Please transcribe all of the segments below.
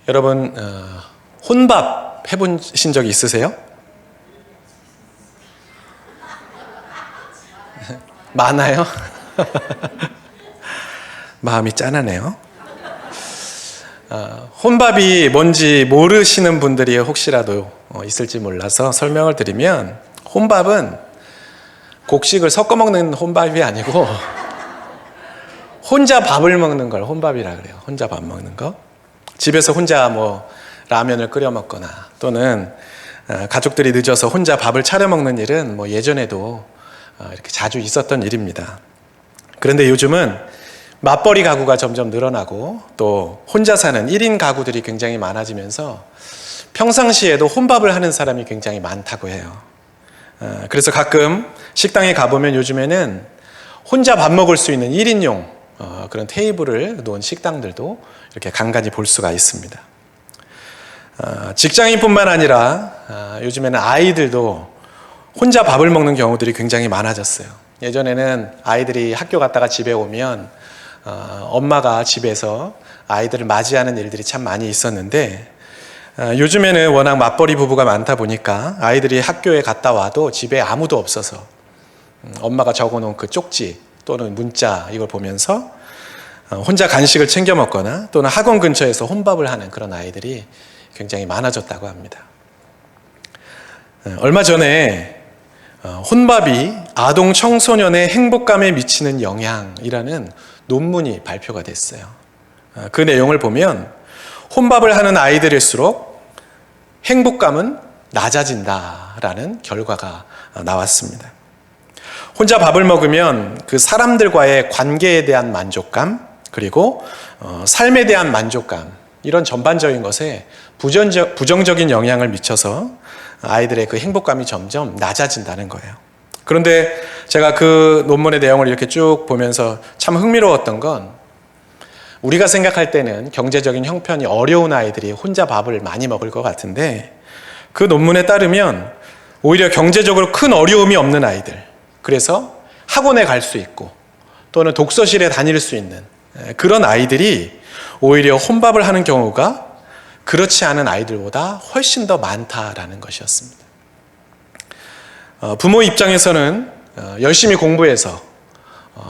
여러분 혼밥 해보신 적이 있으세요? 많아요? 마음이 짠하네요. 혼밥이 뭔지 모르시는 분들이 혹시라도 있을지 몰라서 설명을 드리면, 혼밥은 곡식을 섞어 먹는 혼밥이 아니고 혼자 밥을 먹는 걸 혼밥이라 그래요. 혼자 밥 먹는 거. 집에서 혼자 라면을 끓여 먹거나 또는 가족들이 늦어서 혼자 밥을 차려 먹는 일은 예전에도 이렇게 자주 있었던 일입니다. 그런데 요즘은 맞벌이 가구가 점점 늘어나고 또 혼자 사는 1인 가구들이 굉장히 많아지면서 평상시에도 혼밥을 하는 사람이 굉장히 많다고 해요. 그래서 가끔 식당에 가보면 요즘에는 혼자 밥 먹을 수 있는 1인용 그런 테이블을 놓은 식당들도 이렇게 간간히 볼 수가 있습니다. 직장인뿐만 아니라 요즘에는 아이들도 혼자 밥을 먹는 경우들이 굉장히 많아졌어요. 예전에는 아이들이 학교 갔다가 집에 오면 엄마가 집에서 아이들을 맞이하는 일들이 참 많이 있었는데, 요즘에는 워낙 맞벌이 부부가 많다 보니까 아이들이 학교에 갔다 와도 집에 아무도 없어서 엄마가 적어놓은 그 쪽지 또는 문자 이걸 보면서 혼자 간식을 챙겨 먹거나 또는 학원 근처에서 혼밥을 하는 그런 아이들이 굉장히 많아졌다고 합니다. 얼마 전에 혼밥이 아동 청소년의 행복감에 미치는 영향이라는 논문이 발표가 됐어요. 그 내용을 보면 혼밥을 하는 아이들일수록 행복감은 낮아진다라는 결과가 나왔습니다. 혼자 밥을 먹으면 그 사람들과의 관계에 대한 만족감, 그리고 삶에 대한 만족감, 이런 전반적인 것에 부정적인 영향을 미쳐서 아이들의 그 행복감이 점점 낮아진다는 거예요. 그런데 제가 그 논문의 내용을 이렇게 쭉 보면서 참 흥미로웠던 건, 우리가 생각할 때는 경제적인 형편이 어려운 아이들이 혼자 밥을 많이 먹을 것 같은데, 그 논문에 따르면 오히려 경제적으로 큰 어려움이 없는 아이들, 그래서 학원에 갈 수 있고 또는 독서실에 다닐 수 있는 그런 아이들이 오히려 혼밥을 하는 경우가 그렇지 않은 아이들보다 훨씬 더 많다라는 것이었습니다. 부모 입장에서는 열심히 공부해서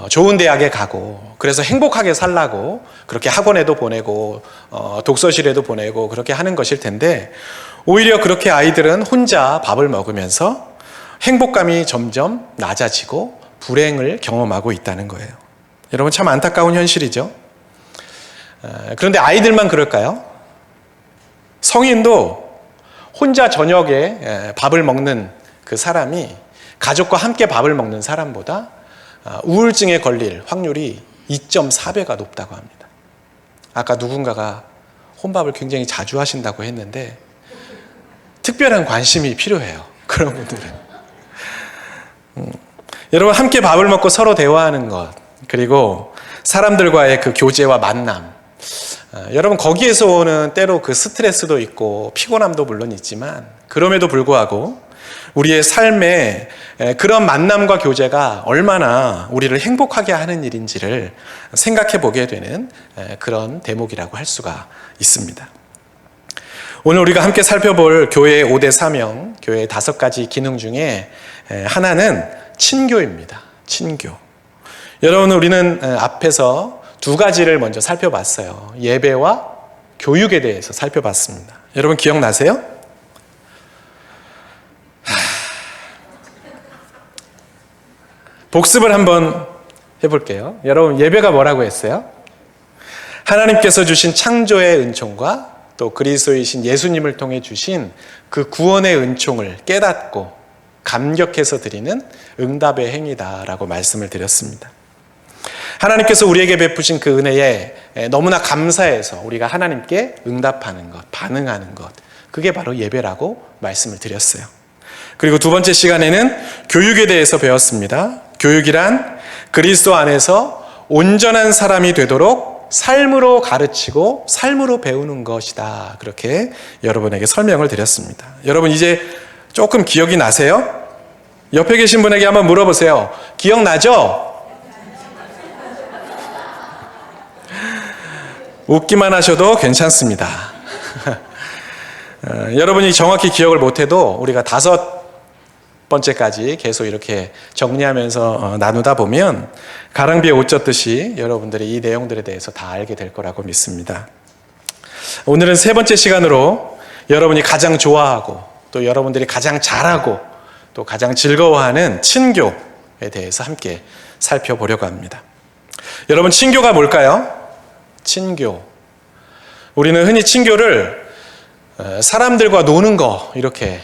좋은 대학에 가고 그래서 행복하게 살라고 그렇게 학원에도 보내고 독서실에도 보내고 그렇게 하는 것일 텐데, 오히려 그렇게 아이들은 혼자 밥을 먹으면서 행복감이 점점 낮아지고 불행을 경험하고 있다는 거예요. 여러분, 참 안타까운 현실이죠. 그런데 아이들만 그럴까요? 성인도 혼자 저녁에 밥을 먹는 그 사람이 가족과 함께 밥을 먹는 사람보다 우울증에 걸릴 확률이 2.4배가 높다고 합니다. 아까 누군가가 혼밥을 굉장히 자주 하신다고 했는데 특별한 관심이 필요해요. 그런 분들은. 여러분, 함께 밥을 먹고 서로 대화하는 것, 그리고 사람들과의 그 교제와 만남, 여러분, 거기에서 오는 때로 그 스트레스도 있고 피곤함도 물론 있지만, 그럼에도 불구하고 우리의 삶에 그런 만남과 교제가 얼마나 우리를 행복하게 하는 일인지를 생각해 보게 되는 그런 대목이라고 할 수가 있습니다. 오늘 우리가 함께 살펴볼 교회의 5대 사명, 교회의 5가지 기능 중에 하나는 친교입니다. 친교. 여러분, 우리는 앞에서 2가지를 먼저 살펴봤어요. 예배와 교육에 대해서 살펴봤습니다. 여러분, 기억나세요? 복습을 한번 해볼게요. 여러분, 예배가 뭐라고 했어요? 하나님께서 주신 창조의 은총과 또 그리스도이신 예수님을 통해 주신 그 구원의 은총을 깨닫고 감격해서 드리는 응답의 행위다라고 말씀을 드렸습니다. 하나님께서 우리에게 베푸신 그 은혜에 너무나 감사해서 우리가 하나님께 응답하는 것, 반응하는 것, 그게 바로 예배라고 말씀을 드렸어요. 그리고 2번째 시간에는 교육에 대해서 배웠습니다. 교육이란 그리스도 안에서 온전한 사람이 되도록 삶으로 가르치고 삶으로 배우는 것이다. 그렇게 여러분에게 설명을 드렸습니다. 여러분, 이제 조금 기억이 나세요? 옆에 계신 분에게 한번 물어보세요. 기억나죠? 웃기만 하셔도 괜찮습니다. 여러분이 정확히 기억을 못해도 우리가 5번째까지 계속 이렇게 정리하면서 나누다 보면 가랑비에 옷 젖듯이 여러분들이 이 내용들에 대해서 다 알게 될 거라고 믿습니다. 오늘은 3번째 시간으로 여러분이 가장 좋아하고 또 여러분들이 가장 잘하고 또 가장 즐거워하는 친교에 대해서 함께 살펴보려고 합니다. 여러분, 친교가 뭘까요? 친교. 우리는 흔히 친교를 사람들과 노는 거 이렇게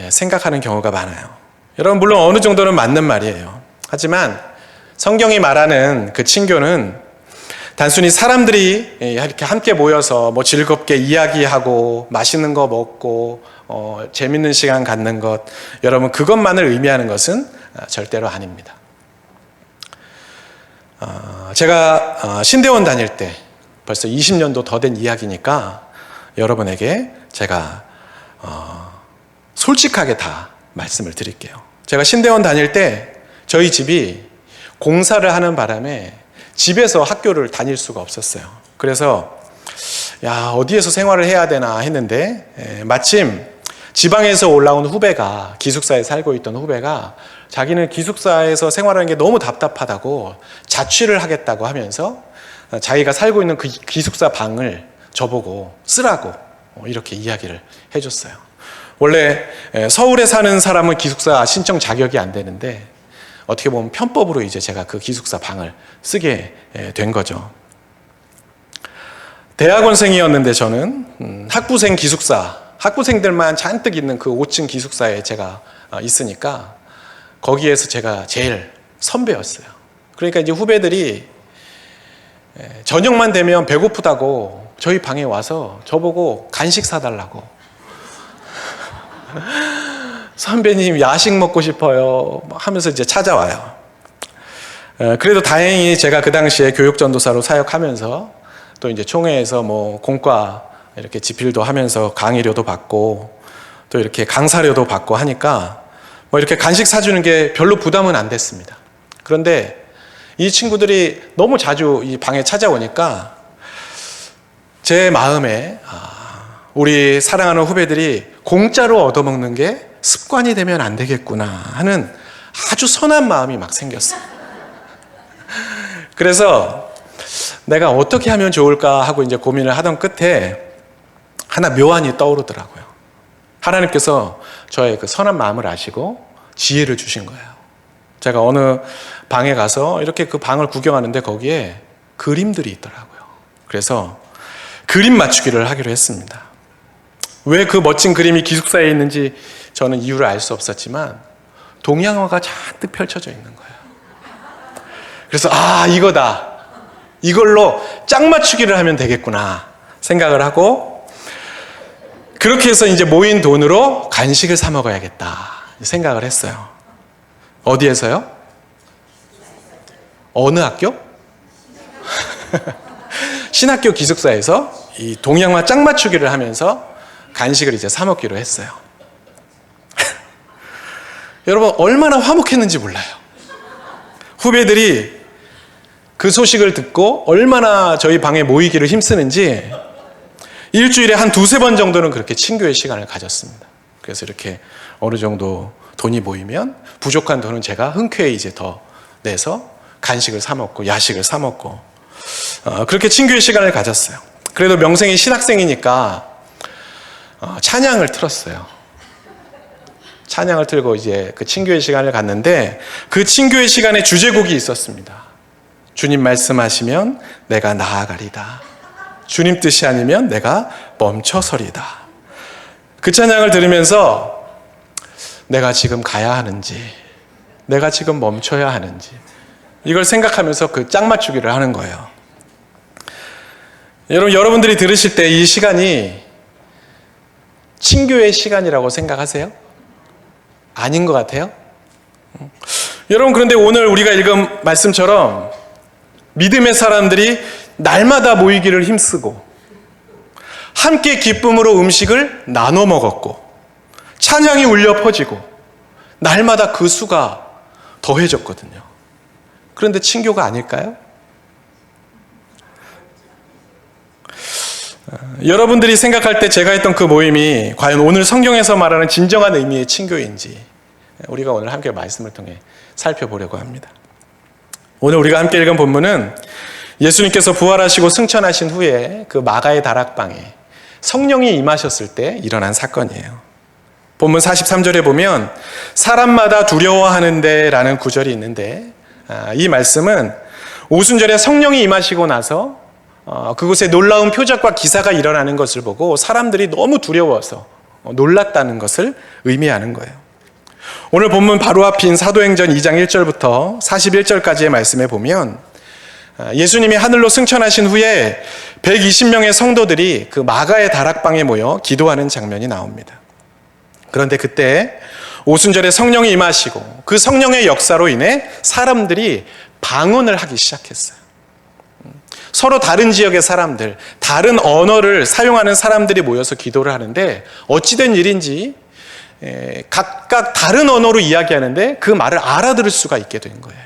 생각하는 경우가 많아요. 여러분, 물론 어느 정도는 맞는 말이에요. 하지만 성경이 말하는 그 친교는 단순히 사람들이 이렇게 함께 모여서 뭐 즐겁게 이야기하고 맛있는 거 먹고 재밌는 시간 갖는 것, 여러분, 그것만을 의미하는 것은 절대로 아닙니다. 제가 신대원 다닐 때 벌써 20년도 더 된 이야기니까 여러분에게 제가 솔직하게 다 말씀을 드릴게요. 제가 신대원 다닐 때 저희 집이 공사를 하는 바람에 집에서 학교를 다닐 수가 없었어요. 그래서 어디에서 생활을 해야 되나 했는데 마침 지방에서 올라온 후배가, 기숙사에 살고 있던 후배가 자기는 기숙사에서 생활하는 게 너무 답답하다고 자취를 하겠다고 하면서 자기가 살고 있는 그 기숙사 방을 저보고 쓰라고 이렇게 이야기를 해줬어요. 원래 서울에 사는 사람은 기숙사 신청 자격이 안 되는데 어떻게 보면 편법으로 이제 제가 그 기숙사 방을 쓰게 된 거죠. 대학원생이었는데 저는 학부생 기숙사, 학부생들만 잔뜩 있는 그 5층 기숙사에 제가 있으니까 거기에서 제가 제일 선배였어요. 그러니까 이제 후배들이 저녁만 되면 배고프다고 저희 방에 와서 저보고 간식 사달라고. 선배님, 야식 먹고 싶어요 하면서 이제 찾아와요. 그래도 다행히 제가 그 당시에 교육전도사로 사역하면서 또 이제 총회에서 뭐 공과 이렇게 집필도 하면서 강의료도 받고 또 이렇게 강사료도 받고 하니까 뭐 이렇게 간식 사주는 게 별로 부담은 안 됐습니다. 그런데 이 친구들이 너무 자주 이 방에 찾아오니까 제 마음에 우리 사랑하는 후배들이 공짜로 얻어먹는 게 습관이 되면 안 되겠구나 하는 아주 선한 마음이 막 생겼어요. 그래서 내가 어떻게 하면 좋을까 하고 이제 고민을 하던 끝에 하나 묘안이 떠오르더라고요. 하나님께서 저의 그 선한 마음을 아시고 지혜를 주신 거예요. 제가 어느 방에 가서 이렇게 그 방을 구경하는데 거기에 그림들이 있더라고요. 그래서 그림 맞추기를 하기로 했습니다. 왜 그 멋진 그림이 기숙사에 있는지 저는 이유를 알 수 없었지만 동양화가 잔뜩 펼쳐져 있는 거예요. 그래서 이거다. 이걸로 짝 맞추기를 하면 되겠구나 생각을 하고 그렇게 해서 이제 모인 돈으로 간식을 사 먹어야겠다 생각을 했어요. 어디에서요? 어느 학교? 신학교 기숙사에서 이 동양화 짝 맞추기를 하면서 간식을 이제 사 먹기로 했어요. 여러분, 얼마나 화목했는지 몰라요. 후배들이 그 소식을 듣고 얼마나 저희 방에 모이기를 힘쓰는지 일주일에 한 2-3번 정도는 그렇게 친교의 시간을 가졌습니다. 그래서 이렇게 어느 정도 돈이 모이면 부족한 돈은 제가 흔쾌히 이제 더 내서 간식을 사 먹고 야식을 사 먹고 그렇게 친교의 시간을 가졌어요. 그래도 명생이 신학생이니까 찬양을 틀었어요. 찬양을 틀고 이제 그 친교의 시간을 갔는데 그 친교의 시간에 주제곡이 있었습니다. 주님 말씀하시면 내가 나아가리다. 주님 뜻이 아니면 내가 멈춰서리다. 그 찬양을 들으면서 내가 지금 가야 하는지, 내가 지금 멈춰야 하는지 이걸 생각하면서 그 짝 맞추기를 하는 거예요. 여러분들이 들으실 때 이 시간이 친교의 시간이라고 생각하세요? 아닌 것 같아요? 여러분, 그런데 오늘 우리가 읽은 말씀처럼 믿음의 사람들이 날마다 모이기를 힘쓰고 함께 기쁨으로 음식을 나눠 먹었고 찬양이 울려 퍼지고 날마다 그 수가 더해졌거든요. 그런데 친교가 아닐까요? 여러분들이 생각할 때 제가 했던 그 모임이 과연 오늘 성경에서 말하는 진정한 의미의 친교인지 우리가 오늘 함께 말씀을 통해 살펴보려고 합니다. 오늘 우리가 함께 읽은 본문은 예수님께서 부활하시고 승천하신 후에 그 마가의 다락방에 성령이 임하셨을 때 일어난 사건이에요. 본문 43절에 보면 사람마다 두려워하는데 라는 구절이 있는데 이 말씀은 오순절에 성령이 임하시고 나서 그곳에 놀라운 표적과 기사가 일어나는 것을 보고 사람들이 너무 두려워서 놀랐다는 것을 의미하는 거예요. 오늘 본문 바로 앞인 사도행전 2장 1절부터 41절까지의 말씀에 보면 예수님이 하늘로 승천하신 후에 120명의 성도들이 그 마가의 다락방에 모여 기도하는 장면이 나옵니다. 그런데 그때 오순절에 성령이 임하시고 그 성령의 역사로 인해 사람들이 방언을 하기 시작했어요. 서로 다른 지역의 사람들, 다른 언어를 사용하는 사람들이 모여서 기도를 하는데 어찌된 일인지 각각 다른 언어로 이야기하는데 그 말을 알아들을 수가 있게 된 거예요.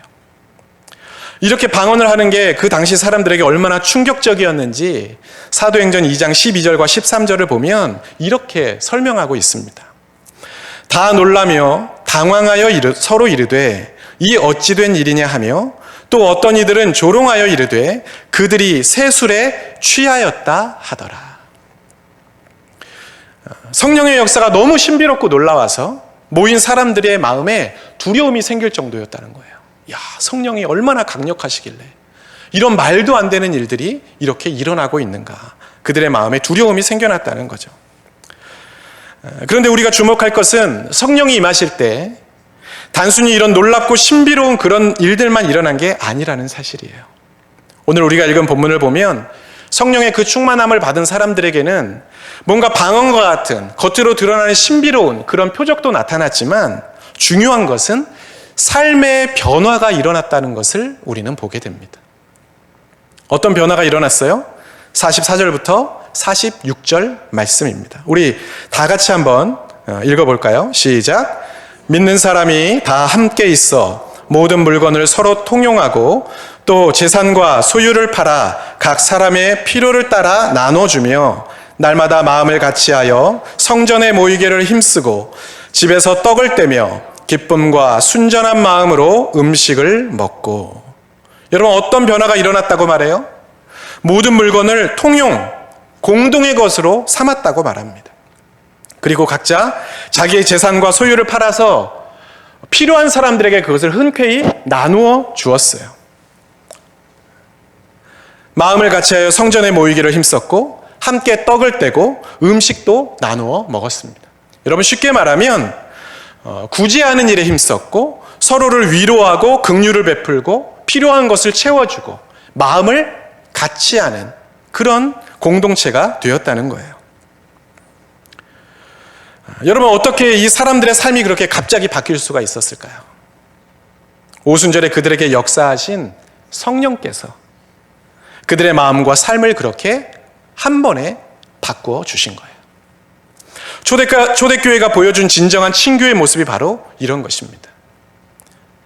이렇게 방언을 하는 게 그 당시 사람들에게 얼마나 충격적이었는지 사도행전 2장 12절과 13절을 보면 이렇게 설명하고 있습니다. 다 놀라며 당황하여 서로 이르되 이 어찌 된 일이냐 하며 또 어떤 이들은 조롱하여 이르되 그들이 새 술에 취하였다 하더라. 성령의 역사가 너무 신비롭고 놀라워서 모인 사람들의 마음에 두려움이 생길 정도였다는 거예요. 야, 성령이 얼마나 강력하시길래 이런 말도 안 되는 일들이 이렇게 일어나고 있는가. 그들의 마음에 두려움이 생겨났다는 거죠. 그런데 우리가 주목할 것은 성령이 임하실 때 단순히 이런 놀랍고 신비로운 그런 일들만 일어난 게 아니라는 사실이에요. 오늘 우리가 읽은 본문을 보면 성령의 그 충만함을 받은 사람들에게는 뭔가 방언과 같은 겉으로 드러나는 신비로운 그런 표적도 나타났지만 중요한 것은 삶의 변화가 일어났다는 것을 우리는 보게 됩니다. 어떤 변화가 일어났어요? 44절부터 46절 말씀입니다. 우리 다 같이 한번 읽어볼까요? 시작. 믿는 사람이 다 함께 있어 모든 물건을 서로 통용하고 또 재산과 소유를 팔아 각 사람의 필요를 따라 나눠주며 날마다 마음을 같이하여 성전에 모이기를 힘쓰고 집에서 떡을 떼며 기쁨과 순전한 마음으로 음식을 먹고. 여러분, 어떤 변화가 일어났다고 말해요? 모든 물건을 통용, 공동의 것으로 삼았다고 말합니다. 그리고 각자 자기의 재산과 소유를 팔아서 필요한 사람들에게 그것을 흔쾌히 나누어 주었어요. 마음을 같이하여 성전에 모이기를 힘썼고 함께 떡을 떼고 음식도 나누어 먹었습니다. 여러분, 쉽게 말하면 굳이 하는 일에 힘썼고 서로를 위로하고 긍휼을 베풀고 필요한 것을 채워주고 마음을 같이 하는 그런 공동체가 되었다는 거예요. 여러분, 어떻게 이 사람들의 삶이 그렇게 갑자기 바뀔 수가 있었을까요? 오순절에 그들에게 역사하신 성령께서 그들의 마음과 삶을 그렇게 한 번에 바꾸어 주신 거예요. 초대교회가 보여준 진정한 친교의 모습이 바로 이런 것입니다.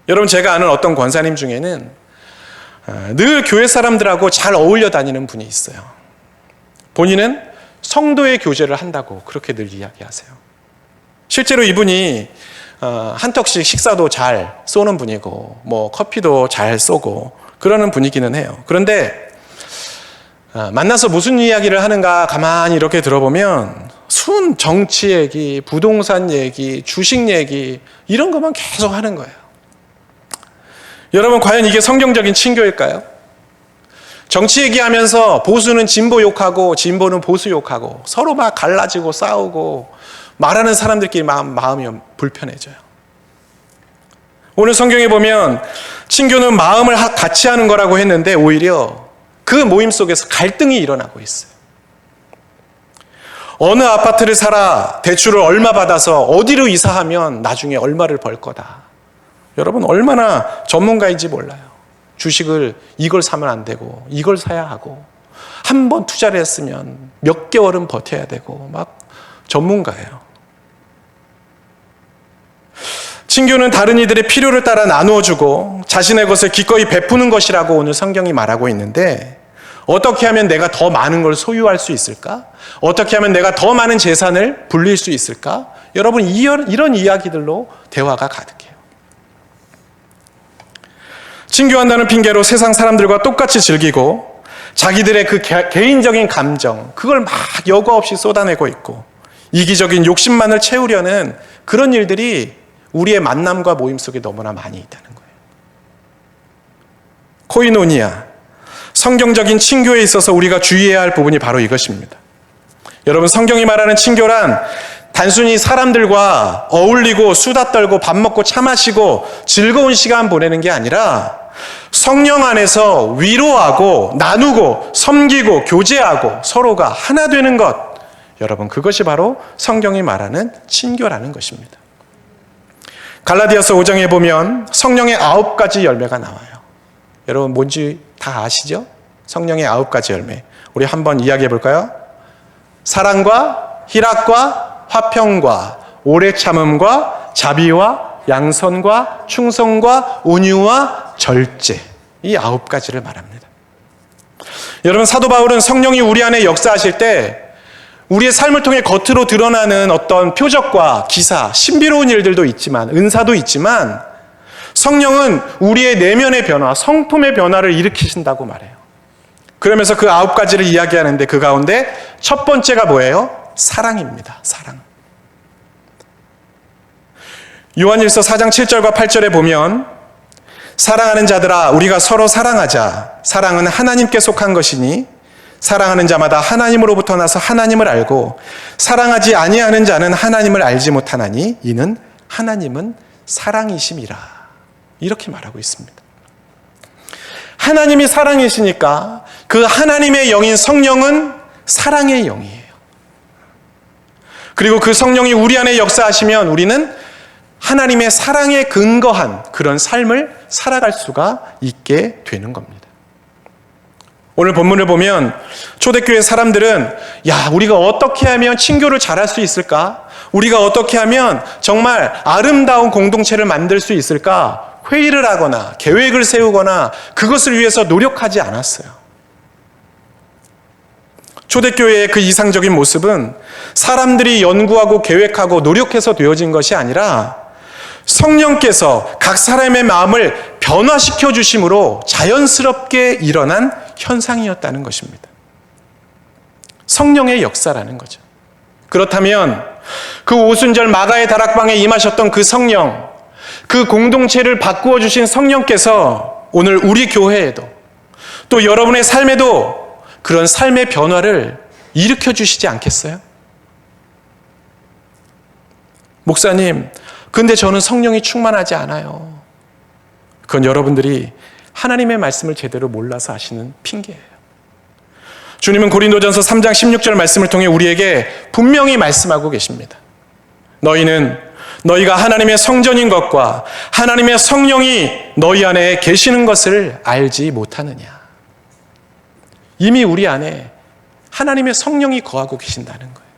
여러분, 제가 아는 어떤 권사님 중에는 늘 교회 사람들하고 잘 어울려 다니는 분이 있어요. 본인은 성도의 교제를 한다고 그렇게 늘 이야기하세요. 실제로 이분이 한턱씩 식사도 잘 쏘는 분이고 뭐 커피도 잘 쏘고 그러는 분이기는 해요. 그런데 만나서 무슨 이야기를 하는가 가만히 이렇게 들어보면 순 정치 얘기, 부동산 얘기, 주식 얘기 이런 것만 계속 하는 거예요. 여러분, 과연 이게 성경적인 친교일까요? 정치 얘기하면서 보수는 진보 욕하고 진보는 보수 욕하고 서로 막 갈라지고 싸우고 말하는 사람들끼리 마음이 불편해져요. 오늘 성경에 보면 친교는 마음을 같이 하는 거라고 했는데 오히려 그 모임 속에서 갈등이 일어나고 있어요. 어느 아파트를 사라, 대출을 얼마 받아서 어디로 이사하면 나중에 얼마를 벌 거다. 여러분, 얼마나 전문가인지 몰라요. 주식을 이걸 사면 안 되고 이걸 사야 하고 한 번 투자를 했으면 몇 개월은 버텨야 되고 막 전문가예요. 친교는 다른 이들의 필요를 따라 나누어주고 자신의 것을 기꺼이 베푸는 것이라고 오늘 성경이 말하고 있는데 어떻게 하면 내가 더 많은 걸 소유할 수 있을까? 어떻게 하면 내가 더 많은 재산을 불릴 수 있을까? 여러분, 이런 이야기들로 대화가 가득해요. 친교한다는 핑계로 세상 사람들과 똑같이 즐기고 자기들의 그 개인적인 감정, 그걸 막 여과 없이 쏟아내고 있고 이기적인 욕심만을 채우려는 그런 일들이 우리의 만남과 모임 속에 너무나 많이 있다는 거예요. 코이노니아, 성경적인 친교에 있어서 우리가 주의해야 할 부분이 바로 이것입니다. 여러분, 성경이 말하는 친교란 단순히 사람들과 어울리고 수다 떨고 밥 먹고 차 마시고 즐거운 시간 보내는 게 아니라 성령 안에서 위로하고 나누고 섬기고 교제하고 서로가 하나 되는 것, 여러분, 그것이 바로 성경이 말하는 친교라는 것입니다. 갈라디아서 5장에 보면 성령의 9가지 열매가 나와요. 여러분, 뭔지 다 아시죠? 성령의 9가지 열매. 우리 한번 이야기해 볼까요? 사랑과 희락과 화평과 오래 참음과 자비와 양선과 충성과 온유와 절제. 이 9가지를 말합니다. 여러분, 사도 바울은 성령이 우리 안에 역사하실 때 우리의 삶을 통해 겉으로 드러나는 어떤 표적과 기사, 신비로운 일들도 있지만, 은사도 있지만, 성령은 우리의 내면의 변화, 성품의 변화를 일으키신다고 말해요. 그러면서 그 9가지를 이야기하는데 그 가운데 첫 번째가 뭐예요? 사랑입니다. 사랑. 요한일서 4장 7절과 8절에 보면 사랑하는 자들아, 우리가 서로 사랑하자. 사랑은 하나님께 속한 것이니 사랑하는 자마다 하나님으로부터 나서 하나님을 알고 사랑하지 아니하는 자는 하나님을 알지 못하나니 이는 하나님은 사랑이심이라. 이렇게 말하고 있습니다. 하나님이 사랑이시니까 그 하나님의 영인 성령은 사랑의 영이에요. 그리고 그 성령이 우리 안에 역사하시면 우리는 하나님의 사랑에 근거한 그런 삶을 살아갈 수가 있게 되는 겁니다. 오늘 본문을 보면 초대교회 사람들은 우리가 어떻게 하면 친교를 잘할 수 있을까? 우리가 어떻게 하면 정말 아름다운 공동체를 만들 수 있을까? 회의를 하거나 계획을 세우거나 그것을 위해서 노력하지 않았어요. 초대교회의 그 이상적인 모습은 사람들이 연구하고 계획하고 노력해서 되어진 것이 아니라 성령께서 각 사람의 마음을 변화시켜 주심으로 자연스럽게 일어난 현상이었다는 것입니다. 성령의 역사라는 거죠. 그렇다면 그 오순절 마가의 다락방에 임하셨던 그 성령, 그 공동체를 바꾸어 주신 성령께서 오늘 우리 교회에도 또 여러분의 삶에도 그런 삶의 변화를 일으켜 주시지 않겠어요? 목사님, 근데 저는 성령이 충만하지 않아요. 그건 여러분들이 하나님의 말씀을 제대로 몰라서 하시는 핑계예요. 주님은 고린도전서 3장 16절 말씀을 통해 우리에게 분명히 말씀하고 계십니다. 너희가 하나님의 성전인 것과 하나님의 성령이 너희 안에 계시는 것을 알지 못하느냐. 이미 우리 안에 하나님의 성령이 거하고 계신다는 거예요.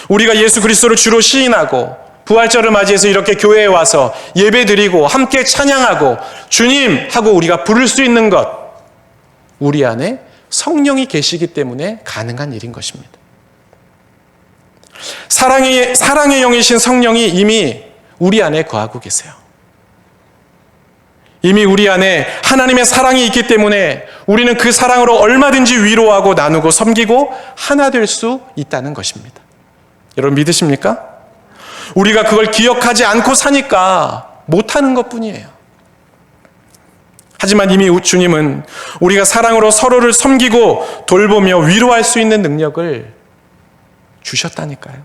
우리가 예수 그리스도를 주로 시인하고 부활절을 맞이해서 이렇게 교회에 와서 예배드리고 함께 찬양하고 주님 하고 우리가 부를 수 있는 것, 우리 안에 성령이 계시기 때문에 가능한 일인 것입니다. 사랑의 영이신 성령이 이미 우리 안에 거하고 계세요. 이미 우리 안에 하나님의 사랑이 있기 때문에 우리는 그 사랑으로 얼마든지 위로하고 나누고 섬기고 하나 될 수 있다는 것입니다. 여러분 믿으십니까? 우리가 그걸 기억하지 않고 사니까 못하는 것뿐이에요. 하지만 이미 주님은 우리가 사랑으로 서로를 섬기고 돌보며 위로할 수 있는 능력을 주셨다니까요.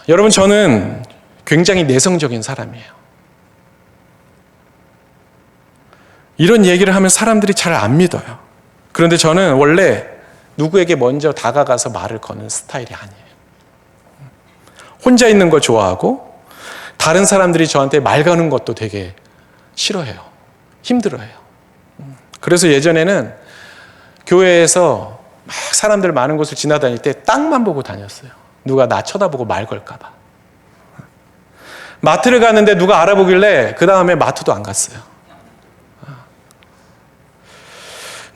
여러분, 저는 굉장히 내성적인 사람이에요. 이런 얘기를 하면 사람들이 잘 안 믿어요. 그런데 저는 원래 누구에게 먼저 다가가서 말을 거는 스타일이 아니에요. 혼자 있는 거 좋아하고 다른 사람들이 저한테 말 거는 것도 되게 싫어해요. 힘들어해요. 그래서 예전에는 교회에서 막 사람들 많은 곳을 지나다닐 때 땅만 보고 다녔어요. 누가 나 쳐다보고 말 걸까 봐. 마트를 갔는데 누가 알아보길래 그 다음에 마트도 안 갔어요.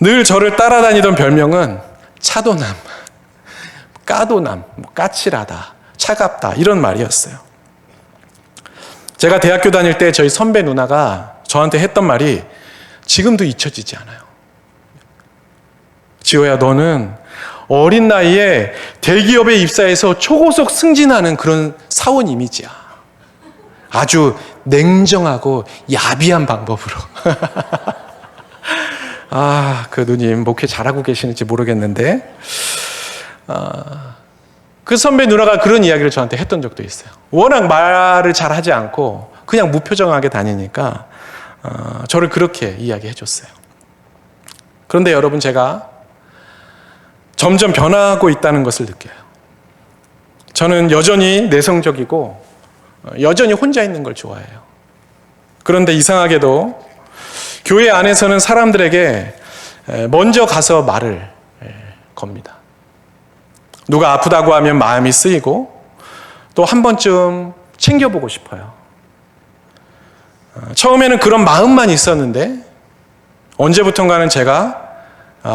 늘 저를 따라다니던 별명은 차도남, 까도남, 까칠하다, 차갑다 이런 말이었어요. 제가 대학교 다닐 때 저희 선배 누나가 저한테 했던 말이 지금도 잊혀지지 않아요. 지호야, 너는 어린 나이에 대기업에 입사해서 초고속 승진하는 그런 사원 이미지야. 아주 냉정하고 야비한 방법으로. 그 누님 목회 잘하고 계시는지 모르겠는데 그 선배 누나가 그런 이야기를 저한테 했던 적도 있어요. 워낙 말을 잘하지 않고 그냥 무표정하게 다니니까 저를 그렇게 이야기해 줬어요. 그런데 여러분, 제가 점점 변하고 있다는 것을 느껴요. 저는 여전히 내성적이고 여전히 혼자 있는 걸 좋아해요. 그런데 이상하게도 교회 안에서는 사람들에게 먼저 가서 말을 겁니다. 누가 아프다고 하면 마음이 쓰이고 또 한 번쯤 챙겨보고 싶어요. 처음에는 그런 마음만 있었는데 언제부턴가는 제가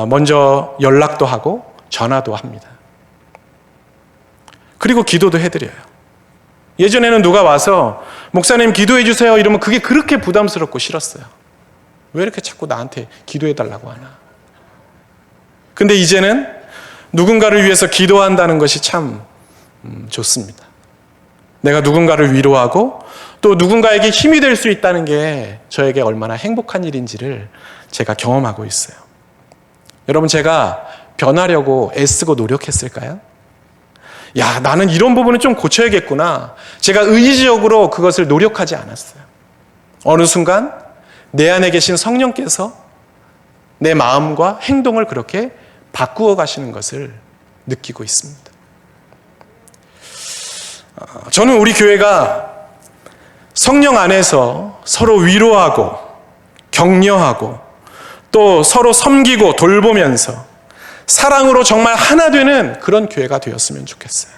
먼저 연락도 하고 전화도 합니다. 그리고 기도도 해드려요. 예전에는 누가 와서 목사님 기도해 주세요 이러면 그게 그렇게 부담스럽고 싫었어요. 왜 이렇게 자꾸 나한테 기도해 달라고 하나. 근데 이제는 누군가를 위해서 기도한다는 것이 참 좋습니다. 내가 누군가를 위로하고 또 누군가에게 힘이 될 수 있다는 게 저에게 얼마나 행복한 일인지를 제가 경험하고 있어요. 여러분, 제가 변하려고 애쓰고 노력했을까요? 야, 나는 이런 부분은 좀 고쳐야겠구나. 제가 의지적으로 그것을 노력하지 않았어요. 어느 순간 내 안에 계신 성령께서 내 마음과 행동을 그렇게 바꾸어 가시는 것을 느끼고 있습니다. 저는 우리 교회가 성령 안에서 서로 위로하고 격려하고 또 서로 섬기고 돌보면서 사랑으로 정말 하나 되는 그런 교회가 되었으면 좋겠어요.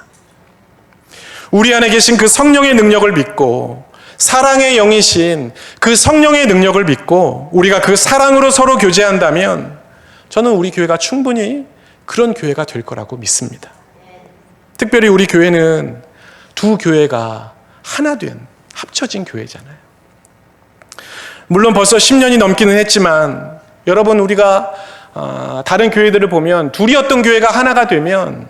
우리 안에 계신 그 성령의 능력을 믿고 사랑의 영이신 그 성령의 능력을 믿고 우리가 그 사랑으로 서로 교제한다면 저는 우리 교회가 충분히 그런 교회가 될 거라고 믿습니다. 특별히 우리 교회는 두 교회가 하나 된 합쳐진 교회잖아요. 물론 벌써 10년이 넘기는 했지만 여러분, 우리가 다른 교회들을 보면 둘이었던 교회가 하나가 되면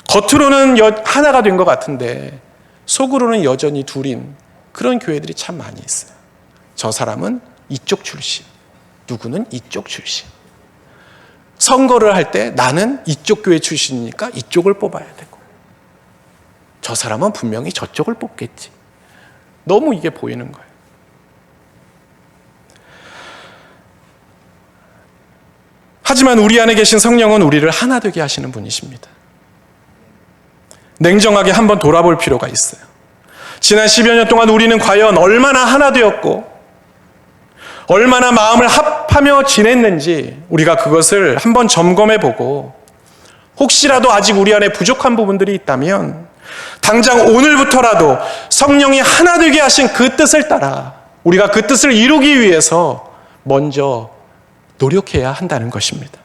겉으로는 하나가 된 것 같은데 속으로는 여전히 둘인 그런 교회들이 참 많이 있어요. 저 사람은 이쪽 출신, 누구는 이쪽 출신. 선거를 할 때 나는 이쪽 교회 출신이니까 이쪽을 뽑아야 되고 저 사람은 분명히 저쪽을 뽑겠지. 너무 이게 보이는 거예요. 하지만 우리 안에 계신 성령은 우리를 하나 되게 하시는 분이십니다. 냉정하게 한번 돌아볼 필요가 있어요. 지난 10여 년 동안 우리는 과연 얼마나 하나 되었고 얼마나 마음을 합하며 지냈는지 우리가 그것을 한번 점검해 보고 혹시라도 아직 우리 안에 부족한 부분들이 있다면 당장 오늘부터라도 성령이 하나 되게 하신 그 뜻을 따라 우리가 그 뜻을 이루기 위해서 먼저 노력해야 한다는 것입니다.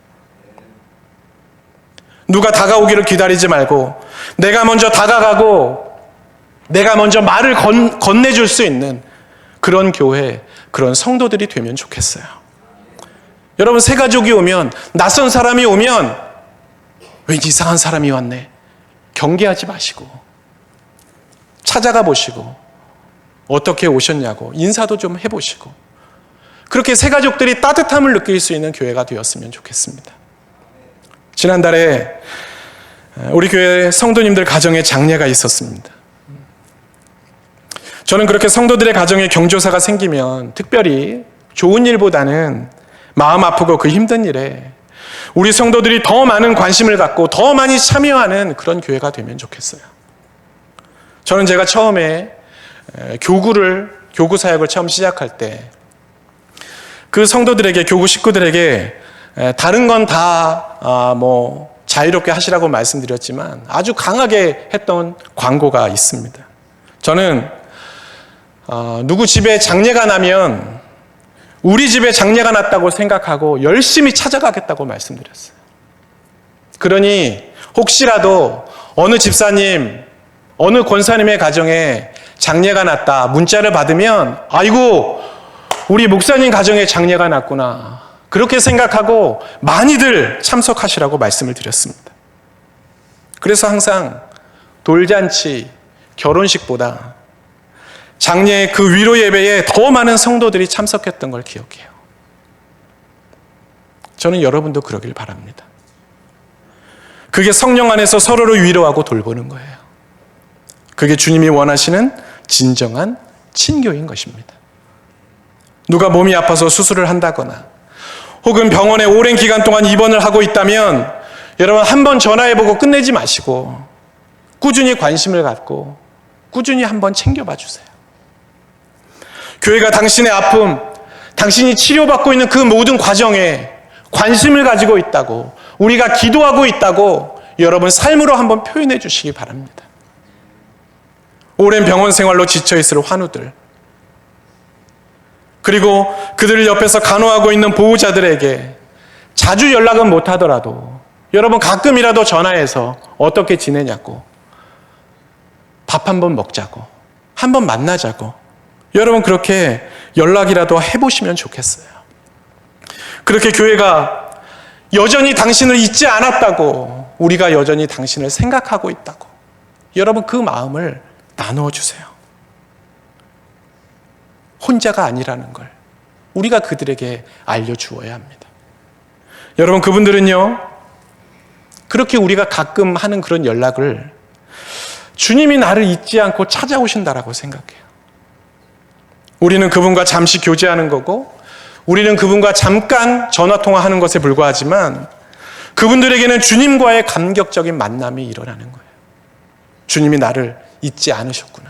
누가 다가오기를 기다리지 말고 내가 먼저 다가가고 내가 먼저 말을 건네줄 수 있는 그런 교회, 그런 성도들이 되면 좋겠어요. 여러분, 새 가족이 오면, 낯선 사람이 오면 왠지 이상한 사람이 왔네. 경계하지 마시고 찾아가 보시고 어떻게 오셨냐고 인사도 좀 해보시고 그렇게 새 가족들이 따뜻함을 느낄 수 있는 교회가 되었으면 좋겠습니다. 지난달에 우리 교회 성도님들 가정에 장례가 있었습니다. 저는 그렇게 성도들의 가정에 경조사가 생기면 특별히 좋은 일보다는 마음 아프고 그 힘든 일에 우리 성도들이 더 많은 관심을 갖고 더 많이 참여하는 그런 교회가 되면 좋겠어요. 저는 제가 처음에 교구 사역을 처음 시작할 때 그 성도들에게, 교구 식구들에게 다른 건 다 자유롭게 하시라고 말씀드렸지만 아주 강하게 했던 광고가 있습니다. 저는 누구 집에 장례가 나면 우리 집에 장례가 났다고 생각하고 열심히 찾아가겠다고 말씀드렸어요. 그러니 혹시라도 어느 집사님, 어느 권사님의 가정에 장례가 났다 문자를 받으면 아이고 우리 목사님 가정에 장례가 났구나 그렇게 생각하고 많이들 참석하시라고 말씀을 드렸습니다. 그래서 항상 돌잔치, 결혼식보다 장례 그 위로 예배에 더 많은 성도들이 참석했던 걸 기억해요. 저는 여러분도 그러길 바랍니다. 그게 성령 안에서 서로를 위로하고 돌보는 거예요. 그게 주님이 원하시는 진정한 친교인 것입니다. 누가 몸이 아파서 수술을 한다거나 혹은 병원에 오랜 기간 동안 입원을 하고 있다면 여러분 한번 전화해보고 끝내지 마시고 꾸준히 관심을 갖고 꾸준히 한번 챙겨봐 주세요. 교회가 당신의 아픔, 당신이 치료받고 있는 그 모든 과정에 관심을 가지고 있다고, 우리가 기도하고 있다고 여러분 삶으로 한번 표현해 주시기 바랍니다. 오랜 병원 생활로 지쳐있을 환우들, 그리고 그들을 옆에서 간호하고 있는 보호자들에게 자주 연락은 못하더라도 여러분 가끔이라도 전화해서 어떻게 지내냐고, 밥 한번 먹자고, 한번 만나자고, 여러분 그렇게 연락이라도 해보시면 좋겠어요. 그렇게 교회가 여전히 당신을 잊지 않았다고, 우리가 여전히 당신을 생각하고 있다고, 여러분 그 마음을 나누어 주세요. 혼자가 아니라는 걸 우리가 그들에게 알려주어야 합니다. 여러분 그분들은요, 그렇게 우리가 가끔 하는 그런 연락을 주님이 나를 잊지 않고 찾아오신다라고 생각해요. 우리는 그분과 잠시 교제하는 거고, 우리는 그분과 잠깐 전화통화하는 것에 불과하지만 그분들에게는 주님과의 감격적인 만남이 일어나는 거예요. 주님이 나를 잊지 않으셨구나,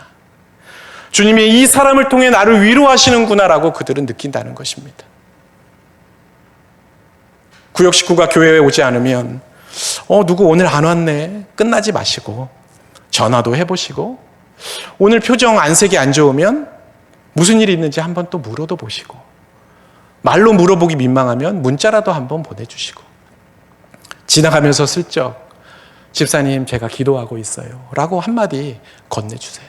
주님이 이 사람을 통해 나를 위로하시는구나라고 그들은 느낀다는 것입니다. 구역 식구가 교회에 오지 않으면 누구 오늘 안 왔네 끝나지 마시고 전화도 해보시고, 오늘 표정 안색이 안 좋으면 무슨 일이 있는지 한번 또 물어도 보시고, 말로 물어보기 민망하면 문자라도 한번 보내주시고, 지나가면서 슬쩍 집사님 제가 기도하고 있어요 라고 한마디 건네주세요.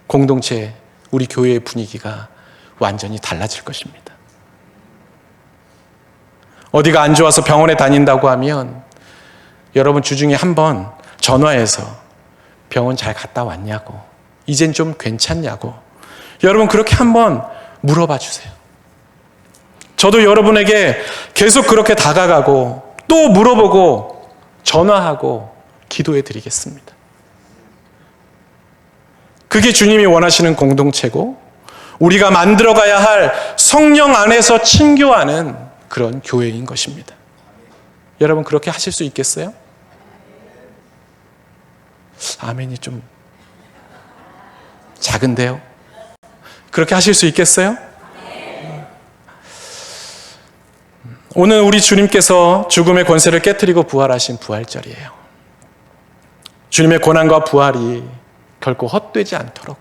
공동체, 우리 교회의 분위기가 완전히 달라질 것입니다. 어디가 안 좋아서 병원에 다닌다고 하면 여러분 주중에 한번 전화해서 병원 잘 갔다 왔냐고, 이젠 좀 괜찮냐고 여러분 그렇게 한번 물어봐 주세요. 저도 여러분에게 계속 그렇게 다가가고 또 물어보고 전화하고 기도해 드리겠습니다. 그게 주님이 원하시는 공동체고 우리가 만들어가야 할 성령 안에서 친교하는 그런 교회인 것입니다. 여러분 그렇게 하실 수 있겠어요? 아멘이 좀 작은데요? 그렇게 하실 수 있겠어요? 오늘 우리 주님께서 죽음의 권세를 깨트리고 부활하신 부활절이에요. 주님의 고난과 부활이 결코 헛되지 않도록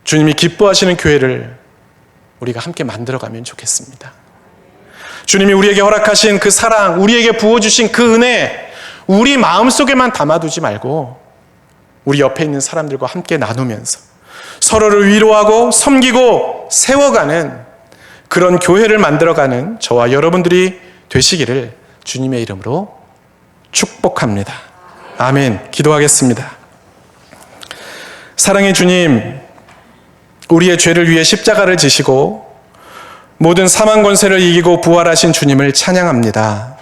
주님이 기뻐하시는 교회를 우리가 함께 만들어가면 좋겠습니다. 주님이 우리에게 허락하신 그 사랑, 우리에게 부어주신 그 은혜, 우리 마음속에만 담아두지 말고 우리 옆에 있는 사람들과 함께 나누면서 서로를 위로하고 섬기고 세워가는 그런 교회를 만들어가는 저와 여러분들이 되시기를 주님의 이름으로 축복합니다. 아멘. 기도하겠습니다. 사랑의 주님, 우리의 죄를 위해 십자가를 지시고 모든 사망 권세를 이기고 부활하신 주님을 찬양합니다.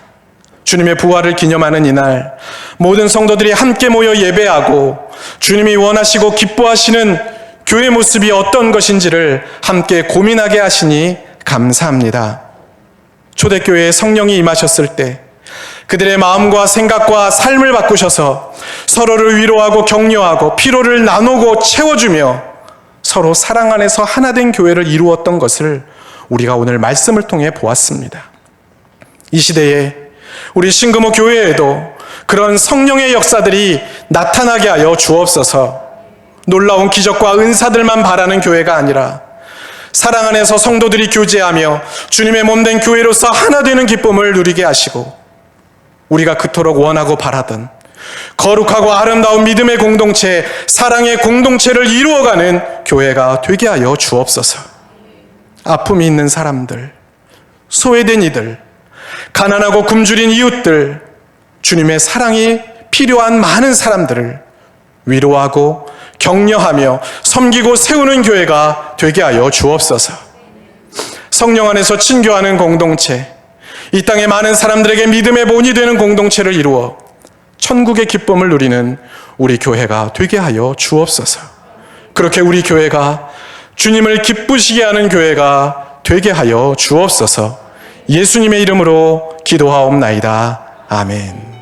주님의 부활을 기념하는 이날 모든 성도들이 함께 모여 예배하고 주님이 원하시고 기뻐하시는 교회 모습이 어떤 것인지를 함께 고민하게 하시니 감사합니다. 초대교회에 성령이 임하셨을 때 그들의 마음과 생각과 삶을 바꾸셔서 서로를 위로하고 격려하고 피로를 나누고 채워주며 서로 사랑 안에서 하나된 교회를 이루었던 것을 우리가 오늘 말씀을 통해 보았습니다. 이 시대에 우리 신금호 교회에도 그런 성령의 역사들이 나타나게 하여 주옵소서. 놀라운 기적과 은사들만 바라는 교회가 아니라 사랑 안에서 성도들이 교제하며 주님의 몸된 교회로서 하나 되는 기쁨을 누리게 하시고 우리가 그토록 원하고 바라던 거룩하고 아름다운 믿음의 공동체, 사랑의 공동체를 이루어가는 교회가 되게 하여 주옵소서. 아픔이 있는 사람들, 소외된 이들, 가난하고 굶주린 이웃들, 주님의 사랑이 필요한 많은 사람들을 위로하고 격려하며 섬기고 세우는 교회가 되게 하여 주옵소서. 성령 안에서 친교하는 공동체, 이 땅의 많은 사람들에게 믿음의 본이 되는 공동체를 이루어 천국의 기쁨을 누리는 우리 교회가 되게 하여 주옵소서. 그렇게 우리 교회가 주님을 기쁘시게 하는 교회가 되게 하여 주옵소서. 예수님의 이름으로 기도하옵나이다. 아멘.